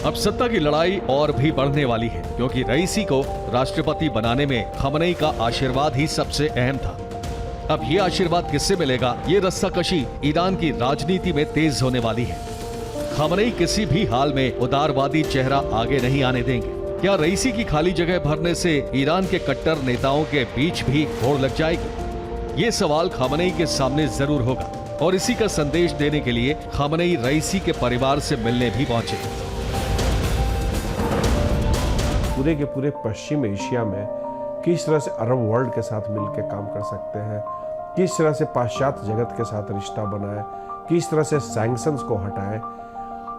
अब सत्ता की लड़ाई और भी बढ़ने वाली है, क्योंकि रईसी को राष्ट्रपति बनाने में खमनेई का आशीर्वाद ही सबसे अहम था। अब ये आशीर्वाद किससे मिलेगा, ये रस्साकशी ईरान की राजनीति में तेज होने वाली है। खमनेई किसी भी हाल में उदारवादी चेहरा आगे नहीं आने देंगे। क्या रईसी की खाली जगह भरने से ईरान के कट्टर नेताओं के बीच भी होड़ लग जाएगी? ये सवाल खमनेई के सामने जरूर होगा, और इसी का संदेश देने के लिए खमनेई रईसी के परिवार से मिलने भी पहुंचे। पूरे के पूरे पश्चिम एशिया में किस तरह से अरब वर्ल्ड के साथ मिलकर काम कर सकते हैं, किस तरह से पाश्चात्य जगत के साथ रिश्ता बनाए, किस तरह से सैंक्शंस को हटाए,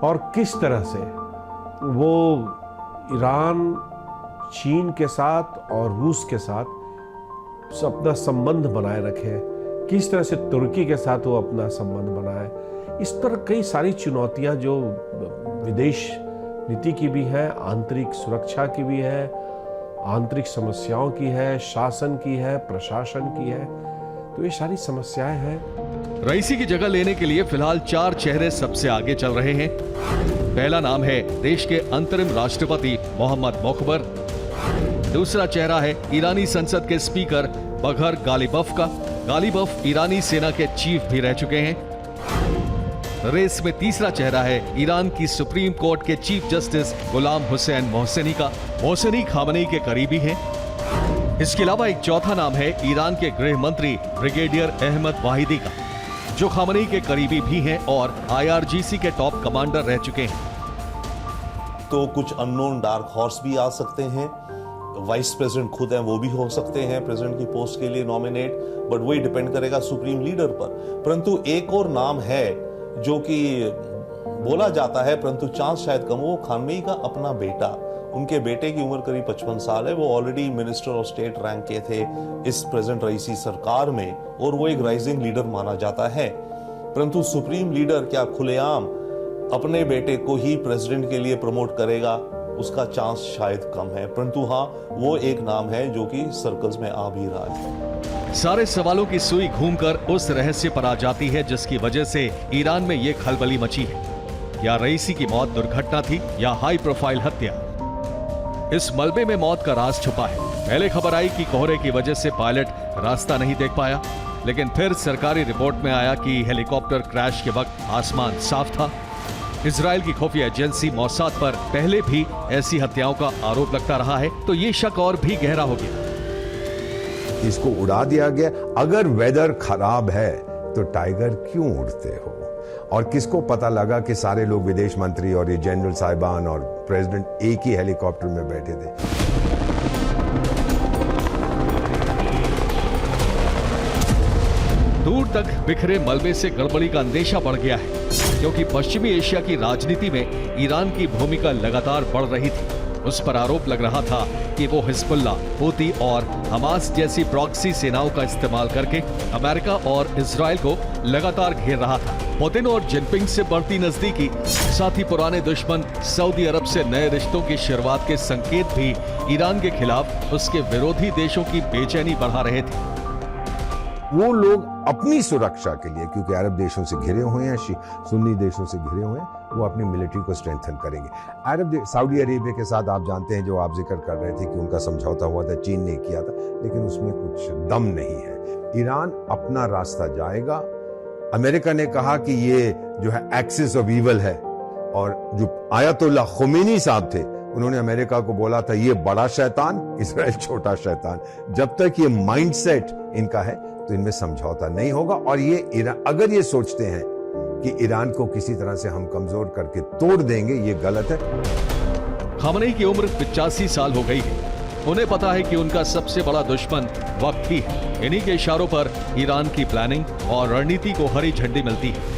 और किस तरह से वो ईरान, चीन के साथ और रूस के साथ अपना संबंध बनाए रखे, किस तरह से तुर्की के साथ वो अपना संबंध बनाए। इस तरह कई सारी चुनौतियां जो विदेश नीति की भी है, आंतरिक सुरक्षा की भी है, आंतरिक समस्याओं की है, शासन की है, प्रशासन की है, तो ये सारी समस्याएं हैं। रईसी की जगह लेने के लिए फिलहाल 4 चेहरे सबसे आगे चल रहे हैं। पहला नाम है देश के अंतरिम राष्ट्रपति मोहम्मद मोखबर। दूसरा चेहरा है ईरानी संसद के स्पीकर बघर गालिबफ का। गालिबफ ईरानी सेना के चीफ भी रह चुके हैं। रेस में तीसरा चेहरा है ईरान की सुप्रीम कोर्ट के chief justice Ghulam Hossein Mohseni का। मोहसेनी खमनेई के करीबी हैं। इसके अलावा एक चौथा नाम है ईरान के गृह मंत्री ब्रिगेडियर अहमद वाहिदी का, जो खमनेई के करीबी भी हैं और IRGC के टॉप कमांडर रह चुके हैं। तो कुछ अननोन डार्क हॉर्स भी आ सकते हैं। वाइस प्रेसिडेंट खुद हैं, वो भी हो सकते हैं प्रेसिडेंट की पोस्ट के लिए नॉमिनेट, बट वही डिपेंड करेगा सुप्रीम लीडर पर। परंतु एक और नाम है जो कि बोला जाता है, परंतु चांस शायद कम हो, खमनेई का अपना बेटा। उनके बेटे की उम्र करीब 55 साल है। वो already minister of state rank के थे इस प्रेजेंट रईसी सरकार में, और वो एक राइजिंग लीडर माना जाता है। परंतु सुप्रीम लीडर क्या खुलेआम अपने बेटे को ही प्रेसिडेंट के लिए प्रमोट करेगा, उसका चांस शायद कम है। परंतु हाँ, वो एक नाम है जो कि सर्कल्स में आ भी रहा है। सारे सवालों की सुई घूमकर उस रहस्य पर आ जाती है जिसकी वजह से ईरान में ये खलबली मची है। क्या रईसी की मौत दुर्घटना थी या हाई प्रोफाइल हत्या? इस मलबे में मौत का राज छुपा है। पहले खबर आई कि कोहरे की वजह से पायलट रास्ता नहीं देख पाया, लेकिन फिर सरकारी रिपोर्ट में आया कि हेलीकॉप्टर क्रैश के वक्त आसमान साफ था। इजराइल की खुफिया एजेंसी मोसाद पर पहले भी ऐसी हत्याओं का आरोप लगता रहा है, तो ये शक और भी गहरा हो गया। इसको उड़ा दिया गया। अगर वेदर खराब है तो टाइगर क्यों उड़ते हो? और किसको पता लगा कि सारे लोग विदेश मंत्री और ये जनरल साहिबान और प्रेसिडेंट एक ही हेलीकॉप्टर में बैठे थे? दूर तक बिखरे मलबे से गड़बड़ी का अंदेशा बढ़ गया है, क्योंकि पश्चिमी एशिया की राजनीति में ईरान की भूमिका लगातार बढ़ रही थी। उस पर आरोप लग रहा था कि वो हिजबुल्लाह, हूती और हमास जैसी प्रॉक्सी सेनाओं का इस्तेमाल करके अमेरिका और इजराइल को लगातार घेर रहा था। पुतिन और जिनपिंग से बढ़ती नजदीकी, साथ ही पुराने दुश्मन सऊदी अरब से नए रिश्तों की शुरुआत के संकेत भी ईरान के खिलाफ उसके विरोधी देशों की बेचैनी बढ़ा रहे थे। वो लोग अपनी सुरक्षा के लिए, क्योंकि अरब देशों से घिरे हुए हैं, सुन्नी देशों से घिरे हुए हैं, वो अपनी मिलिट्री को स्ट्रेंथन करेंगे। सऊदी अरेबिया के साथ आप जानते हैं, जो आप जिक्र कर रहे थे कि उनका समझौता हुआ था, चीन ने किया था, लेकिन उसमें कुछ दम नहीं है। ईरान अपना रास्ता जाएगा। अमेरिका ने कहा कि ये जो है एक्सिस ऑफ ईवल है, और जो आयतुल्लाह खुमैनी साहब थे, उन्होंने अमेरिका को बोला था ये बड़ा शैतान, इजराइल छोटा शैतान। जब तक ये माइंडसेट इनका है तो इनमें समझौता नहीं होगा। और ये ईरान, अगर ये सोचते हैं कि ईरान को किसी तरह से हम कमजोर करके तोड़ देंगे, ये गलत है। खमनेई की उम्र 85 साल हो गई है। उन्हें पता है कि उनका सबसे बड़ा दुश्मन वक्त ही है। इन्हीं के इशारों पर ईरान की प्लानिंग और रणनीति को हरी झंडी मिलती है।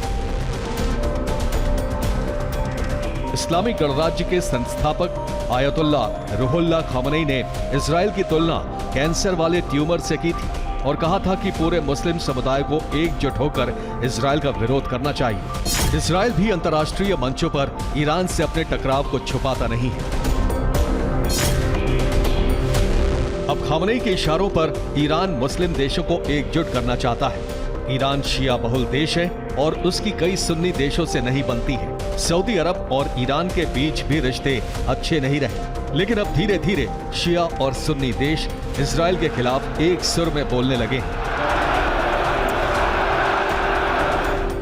इस्लामिक गणराज्य के संस्थापक आयतुल्लाह रूहुल्लाह खमनेई ने इजराइल की तुलना कैंसर वाले ट्यूमर से की थी और कहा था कि पूरे मुस्लिम समुदाय को एकजुट होकर इजराइल का विरोध करना चाहिए। इजराइल भी अंतर्राष्ट्रीय मंचों पर ईरान से अपने टकराव को छुपाता नहीं है। अब खमनेई के इशारों पर ईरान मुस्लिम देशों को एकजुट करना चाहता है। ईरान शिया बहुल देश है और उसकी कई सुन्नी देशों से नहीं बनती है। सऊदी अरब और ईरान के बीच भी रिश्ते अच्छे नहीं रहे, लेकिन अब धीरे धीरे शिया और सुन्नी देश इजराइल के खिलाफ एक सुर में बोलने लगे।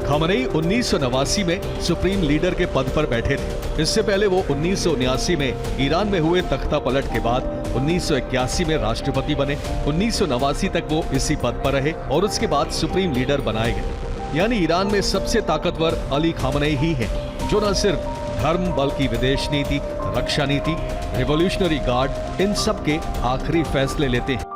खamenei 1989 में सुप्रीम लीडर के पद पर बैठे थे। इससे पहले वो 1979 में ईरान में हुए तख्ता पलट के बाद 1981 में राष्ट्रपति बने। 1989 तक वो इसी पद पर रहे और उसके बाद सुप्रीम लीडर बनाए गए। यानी ईरान में सबसे ताकतवर अली खामेनेई ही है, जो न सिर्फ धर्म बल्कि विदेश नीति, रक्षा नीति, रिवॉल्यूशनरी गार्ड, इन सब के आखिरी फैसले लेते हैं।